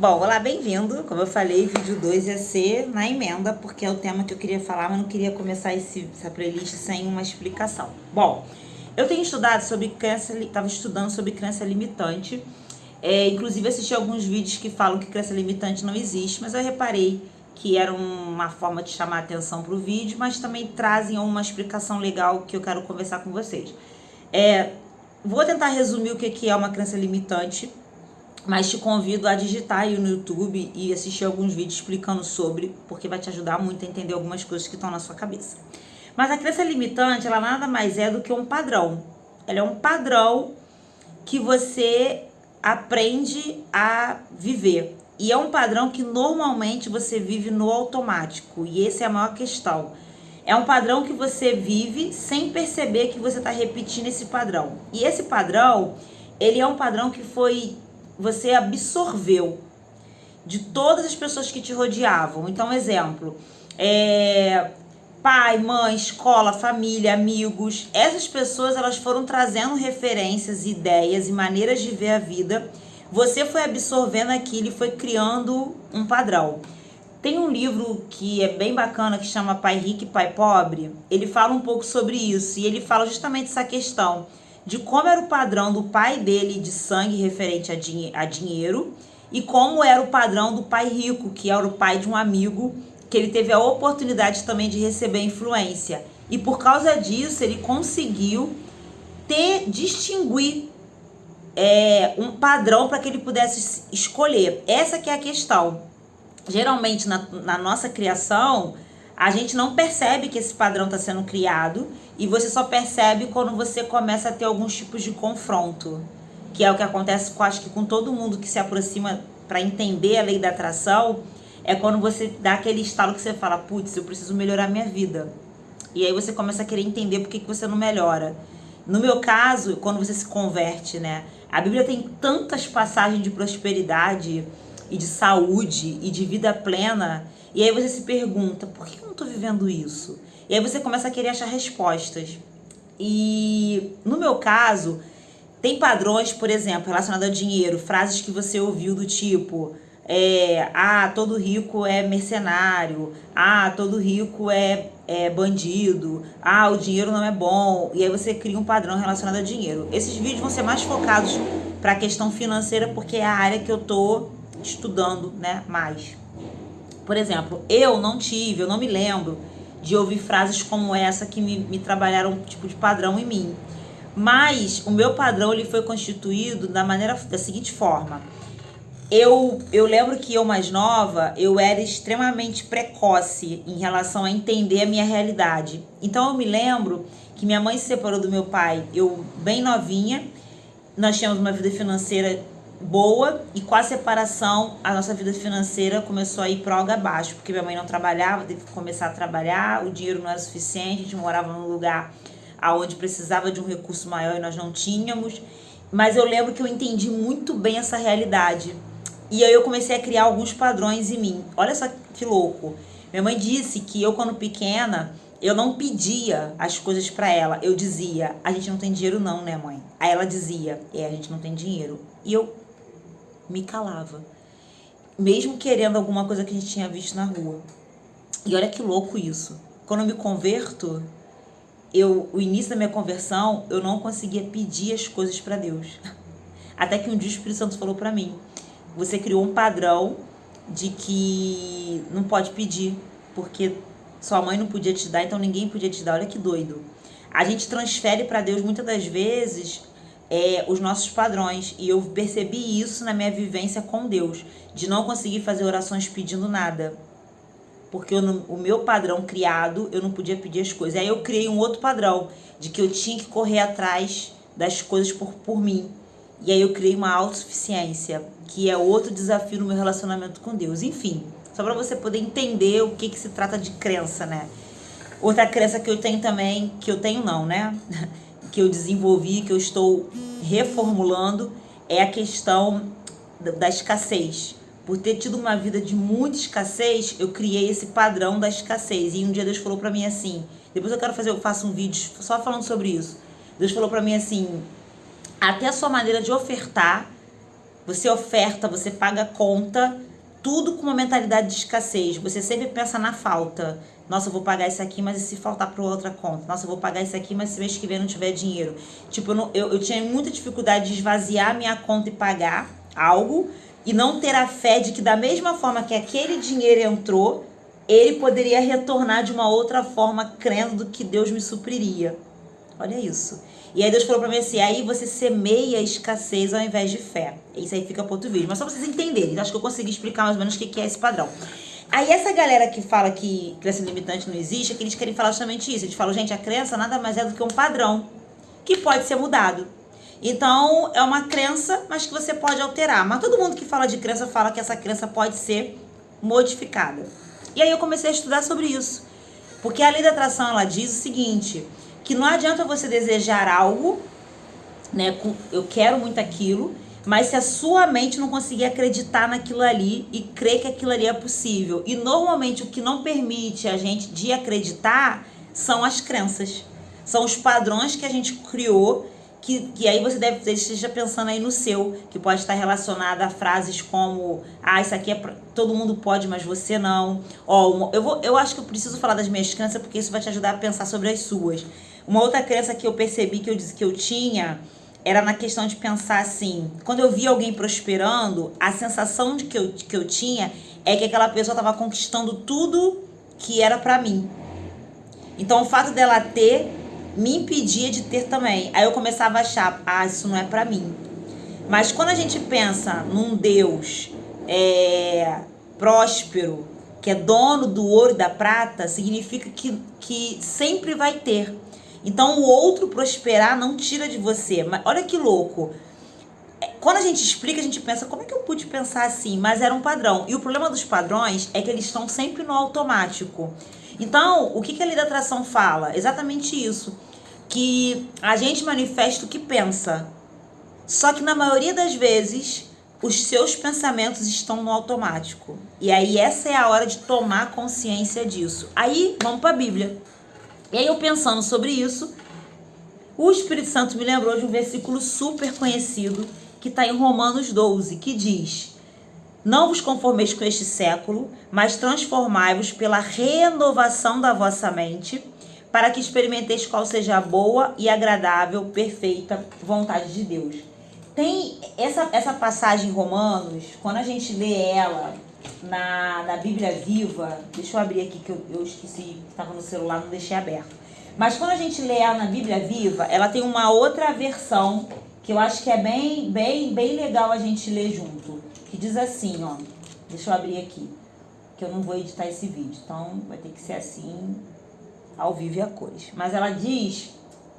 Bom, olá, bem-vindo. Como eu falei, vídeo 2 ia ser na emenda, porque é o tema que eu queria falar, mas não queria começar essa playlist sem uma explicação. Bom, eu tenho estudado sobre crença, estava estudando sobre crença limitante, inclusive assisti alguns vídeos que falam que crença limitante não existe, mas eu reparei que era uma forma de chamar a atenção para o vídeo, mas também trazem uma explicação legal que eu quero conversar com vocês. Vou tentar resumir o que é uma crença limitante, mas te convido a digitar aí no YouTube e assistir alguns vídeos explicando sobre, porque vai te ajudar muito a entender algumas coisas que estão na sua cabeça. Mas a crença limitante, ela nada mais é do que um padrão. Ela é um padrão que você aprende a viver. E é um padrão que normalmente você vive no automático. E essa é a maior questão. É um padrão que você vive sem perceber que você está repetindo esse padrão. E esse padrão, ele é um padrão que você absorveu de todas as pessoas que te rodeavam. Então, exemplo, pai, mãe, escola, família, amigos. Essas pessoas, elas foram trazendo referências, ideias e maneiras de ver a vida. Você foi absorvendo aquilo e foi criando um padrão. Tem um livro que é bem bacana, que chama Pai Rico e Pai Pobre. Ele fala um pouco sobre isso, e ele fala justamente essa questão de como era o padrão do pai dele de sangue referente a dinheiro, e como era o padrão do pai rico, que era o pai de um amigo, que ele teve a oportunidade também de receber influência. E por causa disso, ele conseguiu distinguir um padrão para que ele pudesse escolher. Essa que é a questão. Geralmente, na nossa criação, a gente não percebe que esse padrão está sendo criado, e você só percebe quando você começa a ter alguns tipos de confronto, que é o que acontece, acho que com todo mundo que se aproxima para entender a lei da atração. É quando você dá aquele estalo que você fala, putz, eu preciso melhorar minha vida. E aí você começa a querer entender por que você não melhora. No meu caso, quando você se converte, né? A Bíblia tem tantas passagens de prosperidade e de saúde e de vida plena. E aí você se pergunta, por que eu não estou vivendo isso? E aí você começa a querer achar respostas. E no meu caso, tem padrões, por exemplo, relacionados ao dinheiro, frases que você ouviu do tipo, todo rico é mercenário, todo rico é bandido, o dinheiro não é bom. E aí você cria um padrão relacionado ao dinheiro. Esses vídeos vão ser mais focados para a questão financeira, porque é a área que eu tô estudando, né, mais. Por exemplo, eu não me lembro de ouvir frases como essa que me trabalharam um tipo de padrão em mim. Mas o meu padrão, ele foi constituído da seguinte forma. Eu lembro que eu mais nova, eu era extremamente precoce em relação a entender a minha realidade. Então eu me lembro que minha mãe se separou do meu pai, eu bem novinha. Nós tínhamos uma vida financeira boa, e com a separação a nossa vida financeira começou a ir pro água abaixo, porque minha mãe não trabalhava, teve que começar a trabalhar, o dinheiro não era suficiente, a gente morava num lugar onde precisava de um recurso maior e nós não tínhamos. Mas eu lembro que eu entendi muito bem essa realidade, e aí eu comecei a criar alguns padrões em mim. Olha só que louco. Minha mãe disse que eu, quando pequena, eu não pedia as coisas pra ela. Eu dizia, a gente não tem dinheiro não, né, mãe? Aí ela dizia, a gente não tem dinheiro. E eu me calava, mesmo querendo alguma coisa que a gente tinha visto na rua. E olha que louco isso. Quando eu me converto, o início da minha conversão, eu não conseguia pedir as coisas pra Deus. Até que um dia o Espírito Santo falou pra mim, você criou um padrão de que não pode pedir, porque sua mãe não podia te dar, então ninguém podia te dar. Olha que doido. A gente transfere para Deus muitas das vezes os nossos padrões, e eu percebi isso na minha vivência com Deus, de não conseguir fazer orações pedindo nada, porque o meu padrão criado, eu não podia pedir as coisas. Aí eu criei um outro padrão, de que eu tinha que correr atrás das coisas por mim. E aí eu criei uma autossuficiência, que é outro desafio no meu relacionamento com Deus. Enfim, só para você poder entender o que se trata de crença, né? Outra crença que eu tenho também, que eu tenho não, né? Que eu desenvolvi, que eu estou reformulando, é a questão da escassez. Por ter tido uma vida de muita escassez, eu criei esse padrão da escassez. E um dia Deus falou pra mim assim, depois eu faço um vídeo só falando sobre isso. Deus falou pra mim assim, até a sua maneira de ofertar você oferta, você paga conta, tudo com uma mentalidade de escassez. Você sempre pensa na falta. Nossa, eu vou pagar isso aqui, mas e se faltar para outra conta? Nossa, eu vou pagar isso aqui, mas se mês que vem não tiver dinheiro. Tipo, eu tinha muita dificuldade de esvaziar minha conta e pagar algo e não ter a fé de que da mesma forma que aquele dinheiro entrou, ele poderia retornar de uma outra forma, crendo que Deus me supriria. Olha isso. E aí Deus falou pra mim assim, aí você semeia escassez ao invés de fé. Isso aí fica para outro vídeo. Mas só pra vocês entenderem, acho que eu consegui explicar mais ou menos o que é esse padrão. Aí essa galera que fala que crença limitante não existe, é que eles querem falar justamente isso. Eles falam, gente, a crença nada mais é do que um padrão que pode ser mudado. Então, é uma crença, mas que você pode alterar. Mas todo mundo que fala de crença fala que essa crença pode ser modificada. E aí eu comecei a estudar sobre isso. Porque a lei da atração, ela diz o seguinte, que não adianta você desejar algo, né, eu quero muito aquilo, mas se a sua mente não conseguir acreditar naquilo ali e crer que aquilo ali é possível. E normalmente o que não permite a gente de acreditar são as crenças. São os padrões que a gente criou, que aí você deve esteja pensando aí no seu, que pode estar relacionado a frases como, isso aqui é pra, todo mundo pode, mas você não. Eu acho que eu preciso falar das minhas crenças, porque isso vai te ajudar a pensar sobre as suas. Uma outra crença que eu percebi que eu disse que eu tinha era na questão de pensar assim, quando eu via alguém prosperando, a sensação que eu tinha é que aquela pessoa estava conquistando tudo que era pra mim. Então o fato dela ter me impedia de ter também. Aí eu começava a achar, isso não é pra mim. Mas quando a gente pensa num Deus próspero, que é dono do ouro e da prata, significa que sempre vai ter. Então o outro prosperar não tira de você. Mas olha que louco. Quando a gente explica, a gente pensa, como é que eu pude pensar assim? Mas era um padrão. E o problema dos padrões é que eles estão sempre no automático. Então, o que a lei da atração fala? Exatamente isso. Que a gente manifesta o que pensa. Só que na maioria das vezes, os seus pensamentos estão no automático. E aí essa é a hora de tomar consciência disso. Aí, vamos para a Bíblia. E aí eu pensando sobre isso, o Espírito Santo me lembrou de um versículo super conhecido que está em Romanos 12, que diz: não vos conformeis com este século, mas transformai-vos pela renovação da vossa mente, para que experimenteis qual seja a boa e agradável, perfeita vontade de Deus. Tem essa passagem em Romanos, quando a gente lê ela na Bíblia Viva, deixa eu abrir aqui que eu esqueci, que estava no celular, não deixei aberto. Mas quando a gente lê ela na Bíblia Viva, ela tem uma outra versão que eu acho que é bem legal a gente ler junto. Que diz assim, ó, deixa eu abrir aqui, que eu não vou editar esse vídeo, então vai ter que ser assim, ao vivo e a cores. Mas ela diz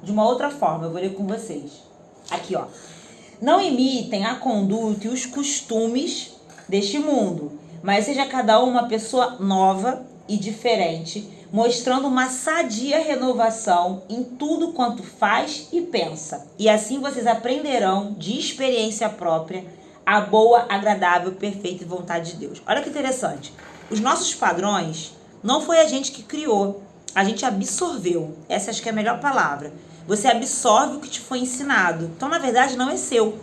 de uma outra forma, eu vou ler com vocês. Aqui, ó. Não imitem a conduta e os costumes deste mundo, mas seja cada uma pessoa nova e diferente, mostrando uma sadia renovação em tudo quanto faz e pensa. E assim vocês aprenderão de experiência própria a boa, agradável, perfeita vontade de Deus. Olha que interessante. Os nossos padrões não foi a gente que criou, a gente absorveu. Essa acho que é a melhor palavra. Você absorve o que te foi ensinado. Então, na verdade, não é seu.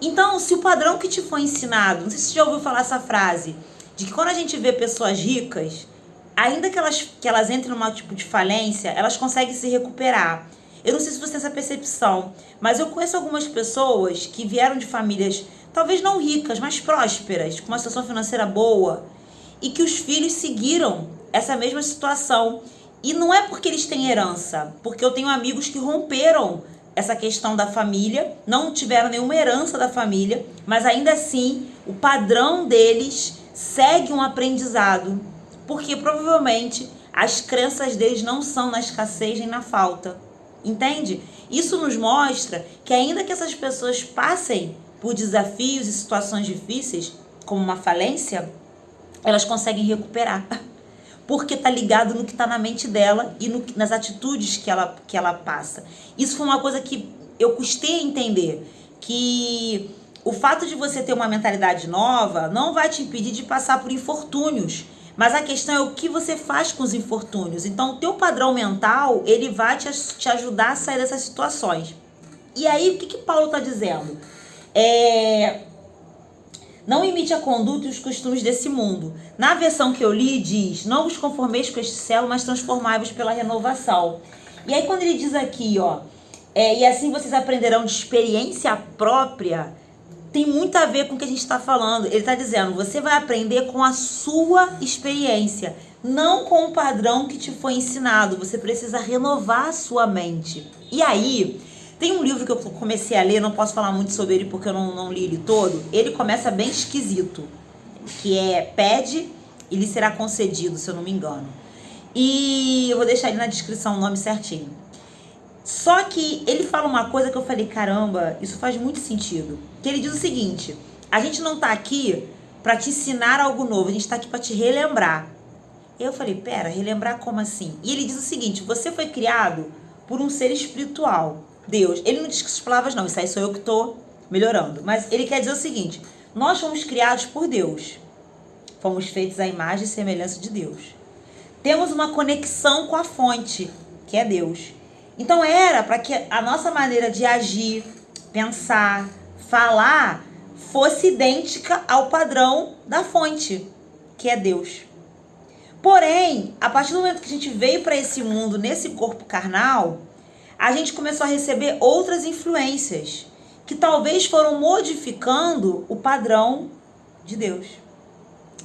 Então, se o padrão que te foi ensinado, não sei se você já ouviu falar essa frase, de que quando a gente vê pessoas ricas, ainda que elas entrem num tipo de falência, elas conseguem se recuperar. Eu não sei se você tem essa percepção, mas eu conheço algumas pessoas que vieram de famílias, talvez não ricas, mas prósperas, com uma situação financeira boa, e que os filhos seguiram essa mesma situação. E não é porque eles têm herança, porque eu tenho amigos que romperam essa questão da família, não tiveram nenhuma herança da família, mas ainda assim o padrão deles segue um aprendizado, porque provavelmente as crenças deles não são na escassez nem na falta, entende? Isso nos mostra que ainda que essas pessoas passem por desafios e situações difíceis, como uma falência, elas conseguem recuperar, porque tá ligado no que tá na mente dela e nas atitudes que ela passa. Isso foi uma coisa que eu custei a entender, que o fato de você ter uma mentalidade nova não vai te impedir de passar por infortúnios, mas a questão é o que você faz com os infortúnios. Então o teu padrão mental, ele vai te ajudar a sair dessas situações. E aí o que Paulo tá dizendo? Não imite a conduta e os costumes desse mundo. Na versão que eu li, diz: não vos conformeis com este século, mas transformai-vos pela renovação. E aí quando ele diz aqui, ó, e assim vocês aprenderão de experiência própria, tem muito a ver com o que a gente está falando. Ele está dizendo, você vai aprender com a sua experiência, não com o padrão que te foi ensinado. Você precisa renovar a sua mente. E aí, tem um livro que eu comecei a ler, não posso falar muito sobre ele porque eu não li ele todo. Ele começa bem esquisito, que é Pede e lhe será concedido, se eu não me engano. E eu vou deixar aí na descrição o nome certinho. Só que ele fala uma coisa que eu falei, caramba, isso faz muito sentido. Que ele diz o seguinte, a gente não tá aqui pra te ensinar algo novo, a gente tá aqui pra te relembrar. Eu falei, pera, relembrar como assim? E ele diz o seguinte, você foi criado por um ser espiritual, Deus. Ele não diz que essas palavras não, isso aí sou eu que tô melhorando. Mas ele quer dizer o seguinte, nós fomos criados por Deus. Fomos feitos à imagem e semelhança de Deus. Temos uma conexão com a fonte, que é Deus. Então era para que a nossa maneira de agir, pensar, falar, fosse idêntica ao padrão da fonte, que é Deus. Porém, a partir do momento que a gente veio para esse mundo, nesse corpo carnal, a gente começou a receber outras influências, que talvez foram modificando o padrão de Deus.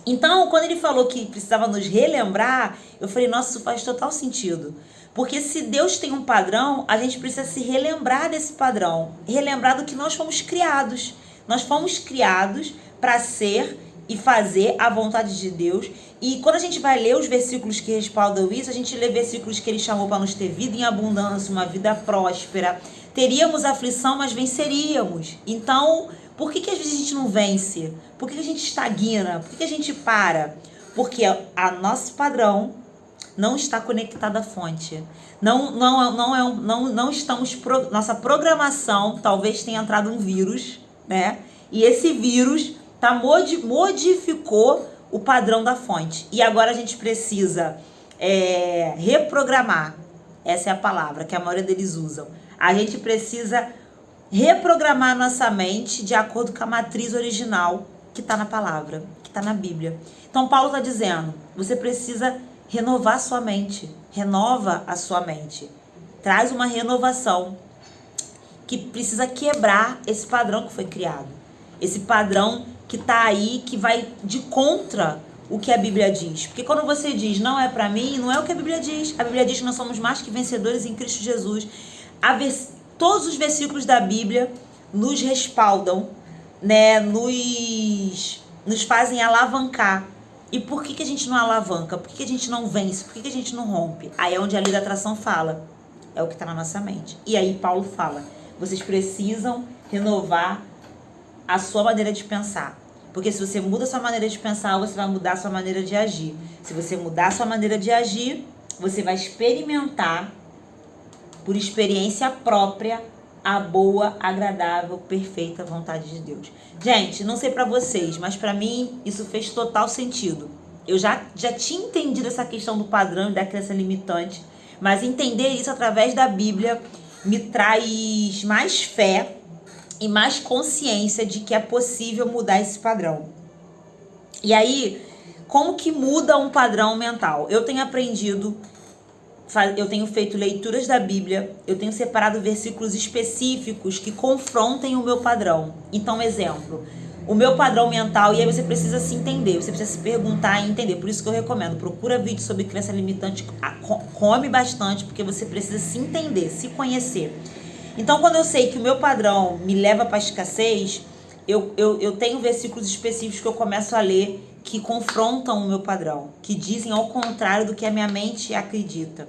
Então, quando ele falou que precisava nos relembrar, eu falei, nossa, isso faz total sentido. Porque se Deus tem um padrão, a gente precisa se relembrar desse padrão. Relembrar do que nós fomos criados. Nós fomos criados para ser e fazer a vontade de Deus. E quando a gente vai ler os versículos que respaldam isso, a gente lê versículos que ele chamou para nos ter vida em abundância, uma vida próspera. Teríamos aflição, mas venceríamos. Então, por que às vezes a gente não vence? Por que a gente estagna? Por que a gente para? Porque a nosso padrão não está conectada à fonte. Não estamos... Nossa programação, talvez tenha entrado um vírus, né? E esse vírus modificou o padrão da fonte. E agora a gente precisa reprogramar. Essa é a palavra que a maioria deles usam. A gente precisa reprogramar nossa mente de acordo com a matriz original que está na palavra, que está na Bíblia. Então Paulo está dizendo, você precisa renovar sua mente. Renova a sua mente. Traz uma renovação que precisa quebrar esse padrão que foi criado. Esse padrão que está aí, que vai de contra o que a Bíblia diz. Porque quando você diz, não é para mim, não é o que a Bíblia diz. A Bíblia diz que nós somos mais que vencedores em Cristo Jesus. Todos os versículos da Bíblia nos respaldam, né? Nos fazem alavancar. E por que a gente não alavanca? Por que a gente não vence? Por que a gente não rompe? Aí é onde a lei da atração fala. É o que está na nossa mente. E aí Paulo fala, vocês precisam renovar a sua maneira de pensar. Porque se você muda a sua maneira de pensar, você vai mudar a sua maneira de agir. Se você mudar a sua maneira de agir, você vai experimentar, por experiência própria, a boa, agradável, perfeita vontade de Deus. Gente, não sei pra vocês, mas pra mim isso fez total sentido. Eu já tinha entendido essa questão do padrão e da crença limitante, mas entender isso através da Bíblia me traz mais fé e mais consciência de que é possível mudar esse padrão. E aí, como que muda um padrão mental? Eu tenho aprendido, eu tenho feito leituras da Bíblia, eu tenho separado versículos específicos que confrontem o meu padrão. Então, exemplo, o meu padrão mental, e aí você precisa se entender, você precisa se perguntar e entender. Por isso que eu recomendo, procura vídeo sobre crença limitante, come bastante, porque você precisa se entender, se conhecer. Então, quando eu sei que o meu padrão me leva para a escassez, eu tenho versículos específicos que eu começo a ler que confrontam o meu padrão, que dizem ao contrário do que a minha mente acredita.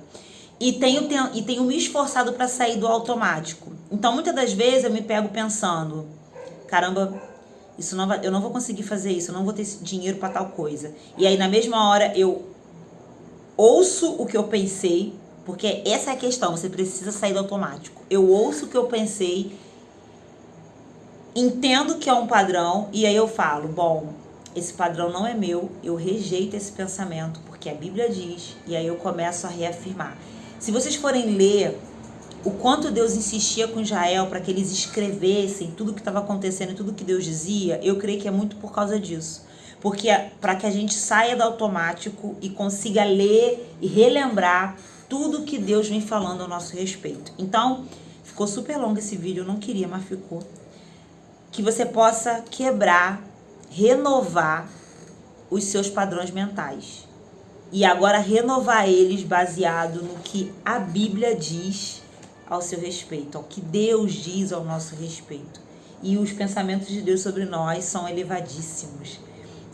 E tenho me esforçado para sair do automático. Então, muitas das vezes eu me pego pensando, caramba, eu não vou conseguir fazer isso, eu não vou ter dinheiro para tal coisa. E aí, na mesma hora, eu ouço o que eu pensei, porque essa é a questão, você precisa sair do automático. Eu ouço o que eu pensei, entendo que é um padrão, e aí eu falo, bom, esse padrão não é meu, eu rejeito esse pensamento, porque a Bíblia diz, e aí eu começo a reafirmar. Se vocês forem ler o quanto Deus insistia com Israel para que eles escrevessem tudo que estava acontecendo, tudo que Deus dizia, eu creio que é muito por causa disso. Porque para que a gente saia do automático e consiga ler e relembrar tudo que Deus vem falando ao nosso respeito. Então, ficou super longo esse vídeo, eu não queria, mas ficou. Que você possa quebrar, renovar os seus padrões mentais. E agora renovar eles baseado no que a Bíblia diz ao seu respeito, ao que Deus diz ao nosso respeito. E os pensamentos de Deus sobre nós são elevadíssimos.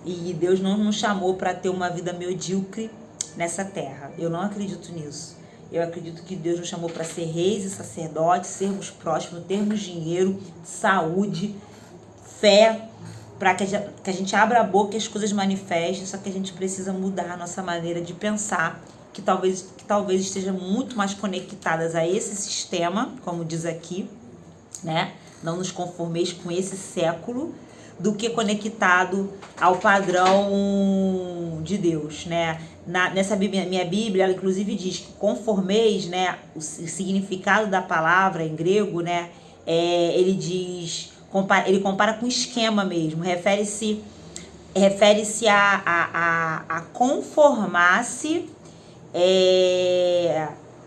E Deus não nos chamou para ter uma vida medíocre nessa terra. Eu não acredito nisso. Eu acredito que Deus nos chamou para ser reis e sacerdotes, sermos próximos, termos dinheiro, saúde, fé, para que a gente abra a boca e as coisas manifestem. Só que a gente precisa mudar a nossa maneira de pensar, que talvez esteja muito mais conectadas a esse sistema, como diz aqui, né? Não nos conformeis com esse século, do que conectado ao padrão de Deus, né? Nessa Bíblia, minha Bíblia, ela inclusive diz que conformeis, né? O significado da palavra em grego, né? Ele diz, ele compara com esquema mesmo, refere-se a conformar-se,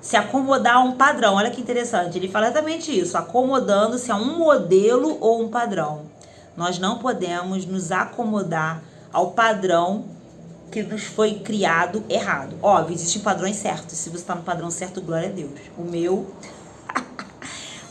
se acomodar a um padrão. Olha que interessante, ele fala exatamente isso, acomodando-se a um modelo ou um padrão. Nós não podemos nos acomodar ao padrão que nos foi criado errado. Óbvio, existem padrões certos. Se você está no padrão certo, glória a Deus. O meu,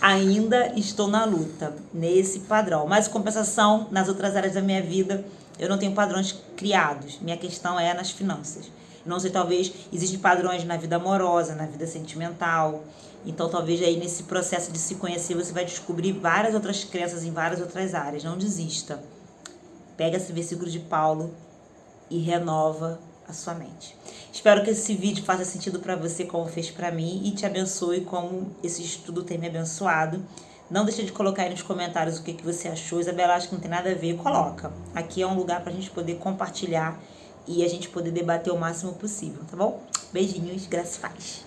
ainda estou na luta nesse padrão. Mas, em compensação, nas outras áreas da minha vida, eu não tenho padrões criados. Minha questão é nas finanças. Não sei, talvez existem padrões na vida amorosa, na vida sentimental. Então, talvez aí nesse processo de se conhecer, você vai descobrir várias outras crenças em várias outras áreas. Não desista. Pega esse versículo de Paulo e renova a sua mente. Espero que esse vídeo faça sentido para você, como fez para mim, e te abençoe como esse estudo tem me abençoado. Não deixe de colocar aí nos comentários o que você achou. Isabela, acho que não tem nada a ver. Coloca. Aqui é um lugar para a gente poder compartilhar e a gente poder debater o máximo possível, tá bom? Beijinhos, graças e paz.